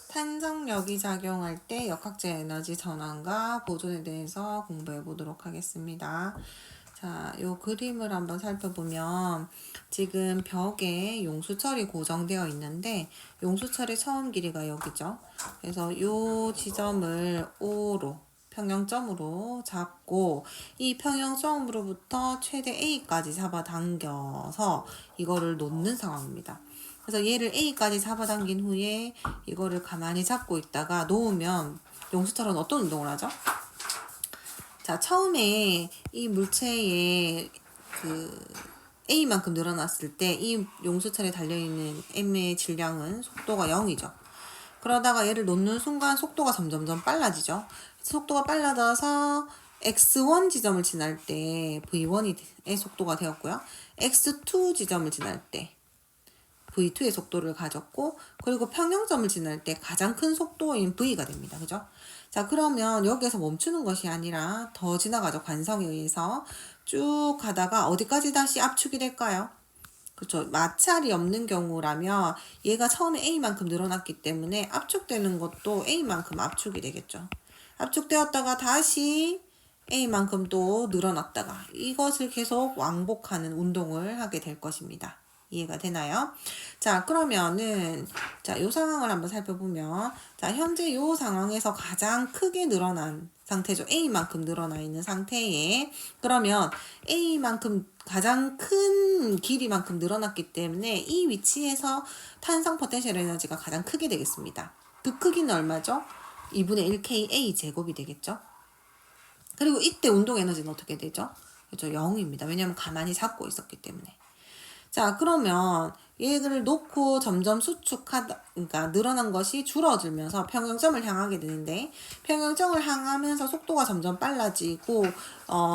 탄성력이 작용할 때 역학적 에너지 전환과 보존에 대해서 공부해 보도록 하겠습니다. 자, 요 그림을 한번 살펴보면 지금 벽에 용수철이 고정되어 있는데 용수철의 처음 길이가 여기죠. 그래서 요 지점을 O로 평형점으로 잡고 이 평형점으로부터 최대 A까지 잡아당겨서 이거를 놓는 상황입니다. 그래서 얘를 A까지 잡아당긴 후에 이거를 가만히 잡고 있다가 놓으면 용수철은 어떤 운동을 하죠? 자, 처음에 이 물체의 그 A만큼 늘어났을 때 이 용수철에 달려있는 M의 질량은 속도가 0이죠. 그러다가 얘를 놓는 순간 속도가 점점점 빨라지죠. 속도가 빨라져서 x1 지점을 지날 때 v1의 속도가 되었고요. x2 지점을 지날 때 v2의 속도를 가졌고, 그리고 평형점을 지날 때 가장 큰 속도인 v가 됩니다. 그죠? 자, 그러면 여기에서 멈추는 것이 아니라 더 지나가죠. 관성에 의해서 쭉 가다가 어디까지 다시 압축이 될까요? 그렇죠. 마찰이 없는 경우라면 얘가 처음에 A만큼 늘어났기 때문에 압축되는 것도 A만큼 압축이 되겠죠. 압축되었다가 다시 A만큼 또 늘어났다가 이것을 계속 왕복하는 운동을 하게 될 것입니다. 이해가 되나요? 자, 그러면은 자, 요 상황을 한번 살펴보면 자, 현재 요 상황에서 가장 크게 늘어난 상태죠. A만큼 늘어나 있는 상태에 그러면 A만큼 가장 큰 길이만큼 늘어났기 때문에 이 위치에서 탄성 포텐셜 에너지가 가장 크게 되겠습니다. 그 크기는 얼마죠? 2분의 1kA 제곱이 되겠죠. 그리고 이때 운동 에너지는 어떻게 되죠? 그렇죠. 0입니다. 왜냐하면 가만히 잡고 있었기 때문에. 자, 그러면 얘를 놓고 점점 그러니까 늘어난 것이 줄어들면서 평형점을 향하게 되는데 평형점을 향하면서 속도가 점점 빨라지고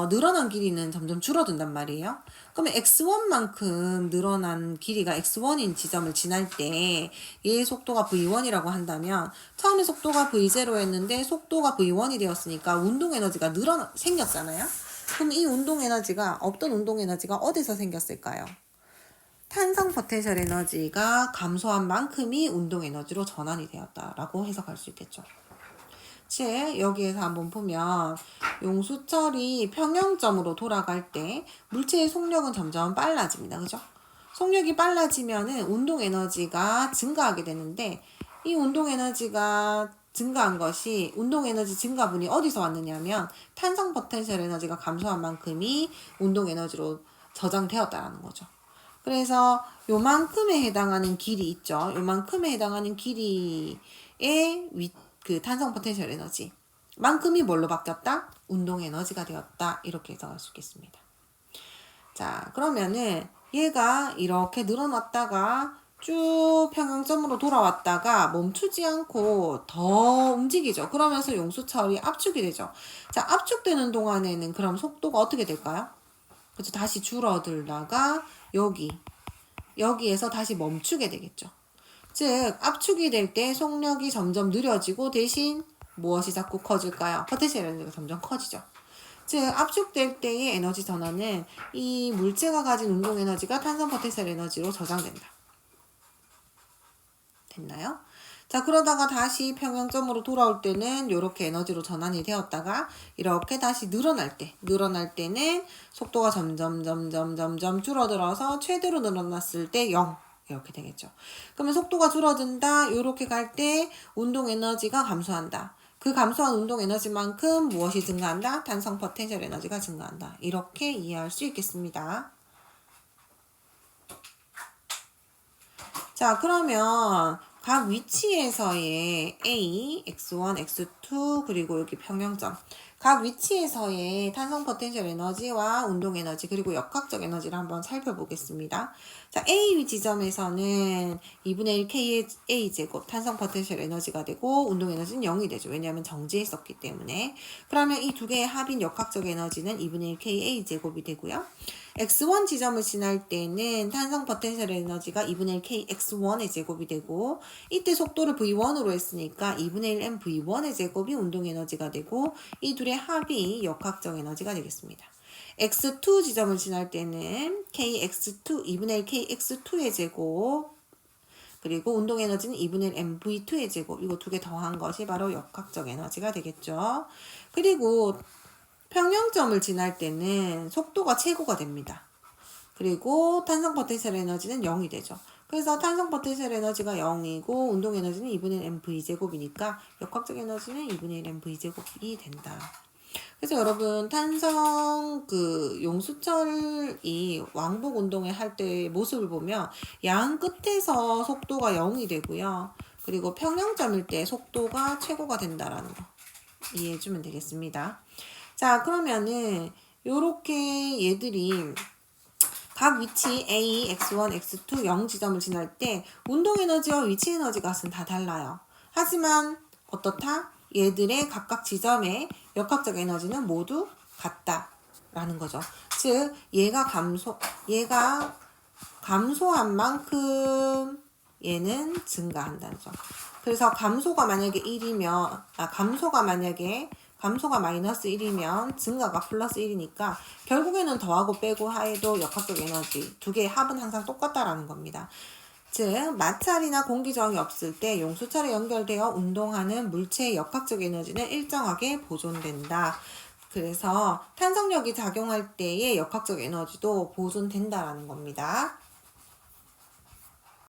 늘어난 길이는 점점 줄어든단 말이에요. 그러면 x1만큼 늘어난 길이가 x1인 지점을 지날 때 얘의 속도가 v1이라고 한다면 처음에 속도가 v0였는데 속도가 v1이 되었으니까 운동 에너지가 생겼잖아요. 그럼 이 운동 에너지가 없던 운동 에너지가 어디서 생겼을까요? 탄성 포텐셜 에너지가 감소한 만큼이 운동 에너지로 전환이 되었다라고 해석할 수 있겠죠. 즉 여기에서 한번 보면 용수철이 평형점으로 돌아갈 때 물체의 속력은 점점 빨라집니다. 그죠? 속력이 빨라지면은 운동 에너지가 증가하게 되는데 이 운동 에너지가 증가한 것이 운동 에너지 증가분이 어디서 왔느냐면 탄성 포텐셜 에너지가 감소한 만큼이 운동 에너지로 저장되었다라는 거죠. 그래서 요만큼에 해당하는 길이 있죠. 요만큼에 해당하는 길이의 그 탄성 포텐셜 에너지 만큼이 뭘로 바뀌었다? 운동 에너지가 되었다. 이렇게 해석할 수 있겠습니다. 자, 그러면은 얘가 이렇게 늘어났다가 쭉 평형점으로 돌아왔다가 멈추지 않고 더 움직이죠. 그러면서 용수철이 압축이 되죠. 자, 압축되는 동안에는 그럼 속도가 어떻게 될까요? 그래서 다시 줄어들다가 여기에서 다시 멈추게 되겠죠. 즉 압축이 될 때 속력이 점점 느려지고 대신 무엇이 자꾸 커질까요? 포텐셜 에너지가 점점 커지죠. 즉 압축될 때의 에너지 전환은 이 물체가 가진 운동 에너지가 탄성 포텐셜 에너지로 저장된다. 됐나요? 자, 그러다가 다시 평형점으로 돌아올 때는 이렇게 에너지로 전환이 되었다가 이렇게 다시 늘어날 때는 속도가 점점 줄어들어서 최대로 늘어났을 때 0 이렇게 되겠죠. 그러면 속도가 줄어든다 이렇게 갈 때 운동 에너지가 감소한다. 그 감소한 운동 에너지만큼 무엇이 증가한다? 탄성 포텐셜 에너지가 증가한다. 이렇게 이해할 수 있겠습니다. 자, 그러면 각 위치에서의 A, x1, x2 그리고 여기 평형점 각 위치에서의 탄성 포텐셜 에너지와 운동 에너지 그리고 역학적 에너지를 한번 살펴보겠습니다. 자, A 지점에서는 2분의 1 KA 제곱 탄성 포텐셜 에너지가 되고 운동 에너지는 0이 되죠. 왜냐하면 정지했었기 때문에. 그러면 이 두 개의 합인 역학적 에너지는 2분의 1 KA 제곱이 되고요. x1 지점을 지날 때는 탄성 포텐셜 에너지가 2분의 1 kx1의 제곱이 되고 이때 속도를 v1으로 했으니까 2분의 1 mv1의 제곱이 운동 에너지가 되고 이 둘의 합이 역학적 에너지가 되겠습니다. x2 지점을 지날 때는 kx2 2분의 1 kx2의 제곱 그리고 운동 에너지는 2분의 1 mv2의 제곱. 이거 두 개 더한 것이 바로 역학적 에너지가 되겠죠. 그리고 평형점을 지날 때는 속도가 최고가 됩니다. 그리고 탄성 포텐셜 에너지는 0이 되죠. 그래서 탄성 포텐셜 에너지가 0이고 운동 에너지는 2분의 1 mv제곱이니까 역학적 에너지는 2분의 1 mv제곱이 된다. 그래서 여러분 탄성 용수철이 왕복 운동을 할 때의 모습을 보면 양 끝에서 속도가 0이 되고요. 그리고 평형점일 때 속도가 최고가 된다라는 거 이해해 주면 되겠습니다. 자, 그러면은 요렇게 얘들이 각 위치 A, X1, X2, 0 지점을 지날 때 운동 에너지와 위치 에너지 값은 다 달라요. 하지만 어떻다? 얘들의 각각 지점의 역학적 에너지는 모두 같다라는 거죠. 즉 얘가 감소한 만큼 얘는 증가한다는 거죠. 그래서 감소가 만약에 1이면 감소가 마이너스 1이면 증가가 플러스 1이니까 결국에는 더하고 빼고 해도 역학적 에너지 두 개의 합은 항상 똑같다라는 겁니다. 즉 마찰이나 공기 저항이 없을 때 용수철에 연결되어 운동하는 물체의 역학적 에너지는 일정하게 보존된다. 그래서 탄성력이 작용할 때의 역학적 에너지도 보존된다라는 겁니다.